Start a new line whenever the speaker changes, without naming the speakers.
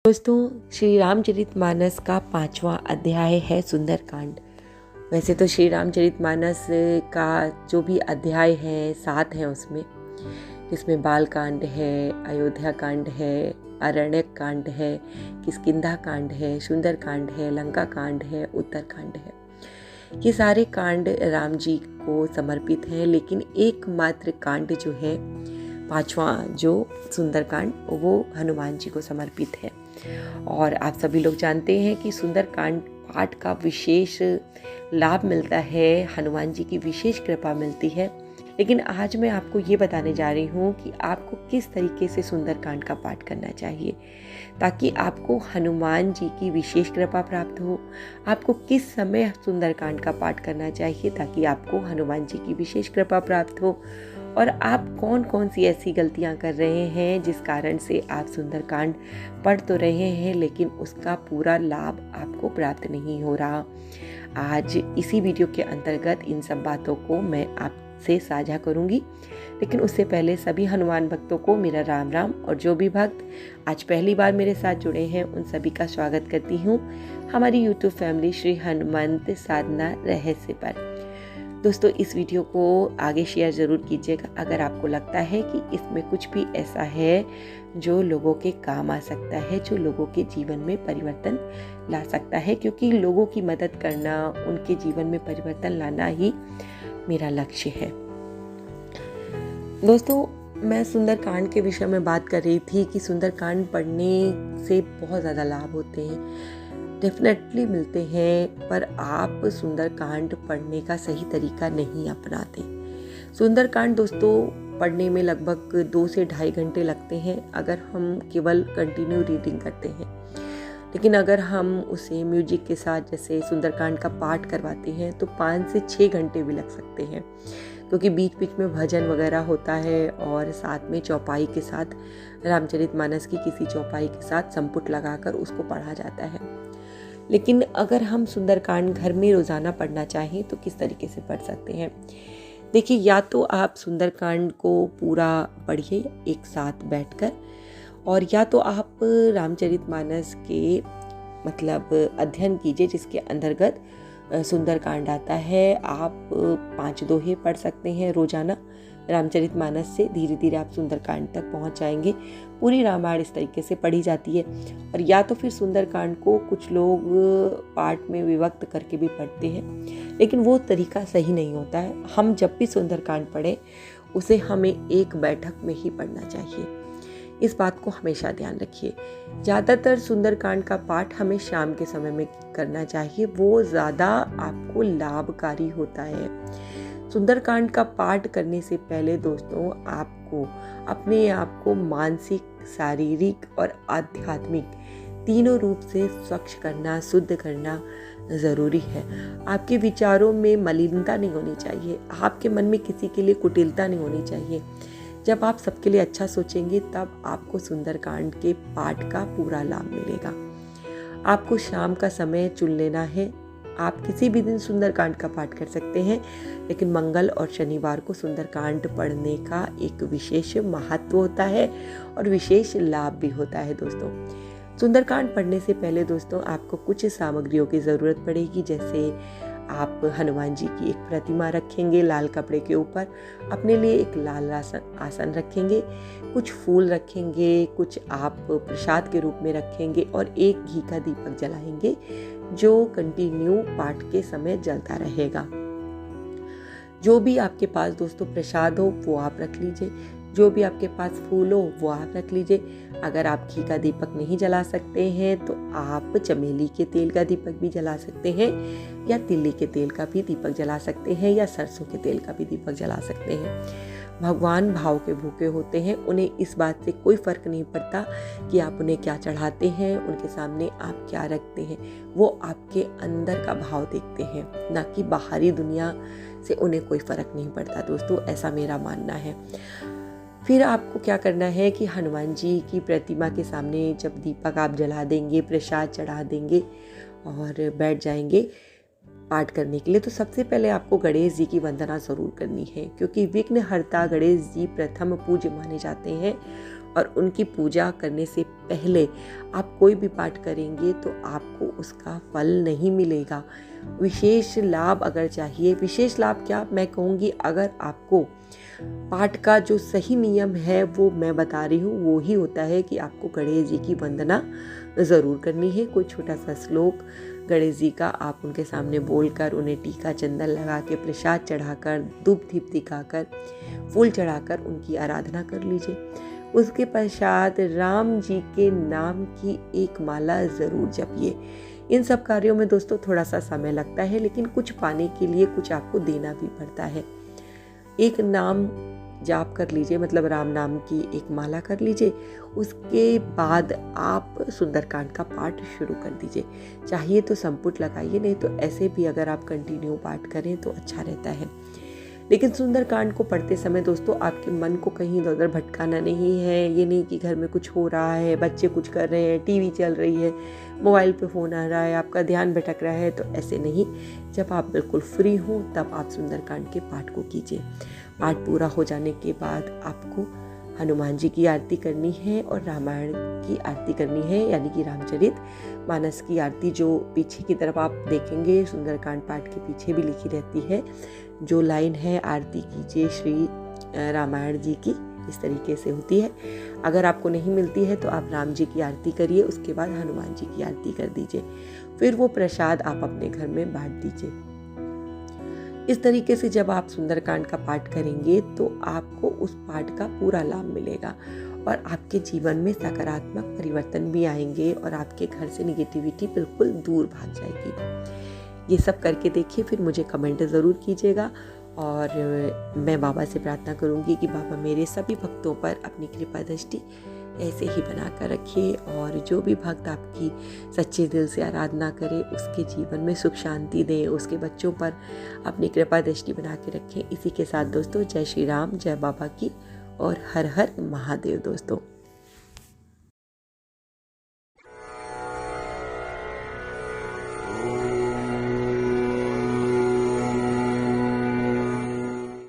दोस्तों, श्री रामचरितमानस का 5वां अध्याय है सुंदरकांड। वैसे तो श्री रामचरितमानस का जो भी अध्याय है 7 हैं उसमें, जिसमें बालकांड है, अयोध्या कांड है, अरण्यक कांड है, किष्किंधा कांड है, सुंदरकांड है, लंका कांड है, उत्तरकांड है। ये सारे कांड राम जी को समर्पित हैं, लेकिन एकमात्र कांड जो है 5वां जो सुंदरकांड वो हनुमान जी को समर्पित है। और आप सभी लोग जानते हैं कि सुंदरकांड पाठ का विशेष लाभ मिलता है, हनुमान जी की विशेष कृपा मिलती है। लेकिन आज मैं आपको ये बताने जा रही हूँ कि आपको किस तरीके से सुंदरकांड का पाठ करना चाहिए ताकि आपको हनुमान जी की विशेष कृपा प्राप्त हो। आपको किस समय सुंदरकांड का पाठ करना चाहिए ताकि आपको हनुमान जी की विशेष कृपा प्राप्त हो। और आप कौन कौन सी ऐसी गलतियां कर रहे हैं जिस कारण से आप सुंदरकांड पढ़ तो रहे हैं लेकिन उसका पूरा लाभ आपको प्राप्त नहीं हो रहा। आज इसी वीडियो के अंतर्गत इन सब बातों को मैं आपसे साझा करूंगी। लेकिन उससे पहले सभी हनुमान भक्तों को मेरा राम राम। और जो भी भक्त आज पहली बार मेरे साथ जुड़े हैं उन सभी का स्वागत करती हूँ हमारी यूट्यूब फैमिली श्री हनुमंत साधना रहस्य पर। दोस्तों, इस वीडियो को आगे शेयर ज़रूर कीजिएगा अगर आपको लगता है कि इसमें कुछ भी ऐसा है जो लोगों के काम आ सकता है, जो लोगों के जीवन में परिवर्तन ला सकता है, क्योंकि लोगों की मदद करना, उनके जीवन में परिवर्तन लाना ही मेरा लक्ष्य है। दोस्तों, मैं सुंदरकांड के विषय में बात कर रही थी कि सुंदरकांड पढ़ने से बहुत ज़्यादा लाभ होते हैं, डेफिनेटली मिलते हैं, पर आप सुंदरकांड पढ़ने का सही तरीका नहीं अपनाते। सुंदरकांड दोस्तों पढ़ने में लगभग 2 से ढाई घंटे लगते हैं अगर हम केवल कंटिन्यू रीडिंग करते हैं। लेकिन अगर हम उसे म्यूजिक के साथ जैसे सुंदरकांड का पाठ करवाते हैं तो 5 से 6 घंटे भी लग सकते हैं, क्योंकि बीच बीच में भजन वगैरह होता है और साथ में चौपाई के साथ रामचरितमानस की किसी चौपाई के साथ संपुट लगाकर उसको पढ़ा जाता है। लेकिन अगर हम सुंदरकांड घर में रोज़ाना पढ़ना चाहें तो किस तरीके से पढ़ सकते हैं? देखिए, या तो आप सुंदरकांड को पूरा पढ़िए एक साथ बैठकर, और या तो आप रामचरितमानस के मतलब अध्ययन कीजिए जिसके अंतर्गत सुंदरकांड आता है। आप 5 दोहे पढ़ सकते हैं रोजाना रामचरितमानस से। धीरे धीरे आप सुंदरकांड तक पहुंच जाएंगे। पूरी रामायण इस तरीके से पढ़ी जाती है। और या तो फिर सुंदरकांड को कुछ लोग पार्ट में विभक्त करके भी पढ़ते हैं, लेकिन वो तरीका सही नहीं होता है। हम जब भी सुंदरकांड पढ़ें उसे हमें एक बैठक में ही पढ़ना चाहिए। इस बात को हमेशा ध्यान रखिए। ज़्यादातर सुंदरकांड का पाठ हमें शाम के समय में करना चाहिए, वो ज़्यादा आपको लाभकारी होता है। सुंदरकांड का पाठ करने से पहले दोस्तों आपको अपने आप को मानसिक, शारीरिक और आध्यात्मिक तीनों रूप से स्वच्छ करना, शुद्ध करना ज़रूरी है। आपके विचारों में मलिनता नहीं होनी चाहिए, आपके मन में किसी के लिए कुटिलता नहीं होनी चाहिए। जब आप सबके लिए अच्छा सोचेंगे तब आपको सुंदरकांड के पाठ का पूरा लाभ मिलेगा। आपको शाम का समय चुन लेना है। आप किसी भी दिन सुंदरकांड का पाठ कर सकते हैं, लेकिन मंगल और शनिवार को सुंदरकांड पढ़ने का एक विशेष महत्व होता है और विशेष लाभ भी होता है। दोस्तों, सुंदरकांड पढ़ने से पहले दोस्तों आपको कुछ सामग्रियों की ज़रूरत पड़ेगी। जैसे आप हनुमान जी की एक प्रतिमा रखेंगे लाल कपड़े के ऊपर, अपने लिए एक लाल आसन रखेंगे, कुछ फूल रखेंगे, कुछ आप प्रसाद के रूप में रखेंगे और एक घी का दीपक जलाएंगे जो कंटिन्यू पाठ के समय जलता रहेगा। जो भी आपके पास दोस्तों प्रसाद हो वो आप रख लीजिए, जो भी आपके पास फूल हो वो आप रख लीजिए। अगर आप घी का दीपक नहीं जला सकते हैं तो आप चमेली के तेल का दीपक भी जला सकते हैं, या तिल्ली के तेल का भी दीपक जला सकते हैं, या सरसों के तेल का भी दीपक जला सकते हैं। भगवान भाव के भूखे होते हैं, उन्हें इस बात से कोई फर्क नहीं पड़ता कि आप उन्हें क्या चढ़ाते हैं, उनके सामने आप क्या रखते हैं। वो आपके अंदर का भाव देखते हैं, ना कि बाहरी दुनिया से उन्हें कोई फर्क नहीं पड़ता। दोस्तों, ऐसा मेरा मानना है। फिर आपको क्या करना है कि हनुमान जी की प्रतिमा के सामने जब दीपक आप जला देंगे, प्रसाद चढ़ा देंगे और बैठ जाएंगे पाठ करने के लिए, तो सबसे पहले आपको गणेश जी की वंदना ज़रूर करनी है, क्योंकि विघ्नहर्ता गणेश जी प्रथम पूज्य माने जाते हैं और उनकी पूजा करने से पहले आप कोई भी पाठ करेंगे तो आपको उसका फल नहीं मिलेगा। विशेष लाभ अगर चाहिए, विशेष लाभ क्या मैं कहूँगी, अगर आपको पाठ का जो सही नियम है वो मैं बता रही हूँ, वो ही होता है कि आपको गणेश जी की वंदना ज़रूर करनी है। कोई छोटा सा श्लोक गणेश जी का आप उनके सामने बोलकर, उन्हें टीका चंदन लगा के, प्रसाद चढ़ाकर, धूप दीप दिखाकर, फूल चढ़ाकर उनकी आराधना कर लीजिए। उसके पश्चात राम जी के नाम की एक माला ज़रूर जपिए। इन सब कार्यों में दोस्तों थोड़ा सा समय लगता है, लेकिन कुछ पाने के लिए कुछ आपको देना भी पड़ता है। एक नाम जाप कर लीजिए, मतलब राम नाम की एक माला कर लीजिए। उसके बाद आप सुंदरकांड का पाठ शुरू कर दीजिए। चाहिए तो संपुट लगाइए, नहीं तो ऐसे भी अगर आप कंटिन्यू पाठ करें तो अच्छा रहता है। लेकिन सुंदरकांड को पढ़ते समय दोस्तों आपके मन को कहीं इधर उधर भटकाना नहीं है। ये नहीं कि घर में कुछ हो रहा है, बच्चे कुछ कर रहे हैं, टीवी चल रही है, मोबाइल पे फ़ोन आ रहा है, आपका ध्यान भटक रहा है, तो ऐसे नहीं। जब आप बिल्कुल फ्री हो तब आप सुंदरकांड के पाठ को कीजिए। पाठ पूरा हो जाने के बाद आपको हनुमान जी की आरती करनी है और रामायण की आरती करनी है, यानी कि रामचरित मानस की आरती, जो पीछे की तरफ आप देखेंगे सुंदरकांड पाठ के पीछे भी लिखी रहती है। जो लाइन है, आरती कीजिए श्री रामायण जी की, इस तरीके से होती है। अगर आपको नहीं मिलती है तो आप राम जी की आरती करिए, उसके बाद हनुमान जी की आरती कर दीजिए। फिर वो प्रसाद आप अपने घर में बांट दीजिए। इस तरीके से जब आप सुंदरकांड का पाठ करेंगे तो आपको उस पाठ का पूरा लाभ मिलेगा और आपके जीवन में सकारात्मक परिवर्तन भी आएंगे और आपके घर से निगेटिविटी बिल्कुल दूर भाग जाएगी। ये सब करके देखिए, फिर मुझे कमेंट ज़रूर कीजिएगा और मैं बाबा से प्रार्थना करूंगी कि बाबा मेरे सभी भक्तों पर अपनी कृपा दृष्टि ऐसे ही बना कर रखिए और जो भी भक्त आपकी सच्चे दिल से आराधना करे उसके जीवन में सुख शांति दें, उसके बच्चों पर अपनी कृपा दृष्टि बना के रखें। इसी के साथ दोस्तों, जय श्री राम, जय बाबा की और हर हर महादेव दोस्तों।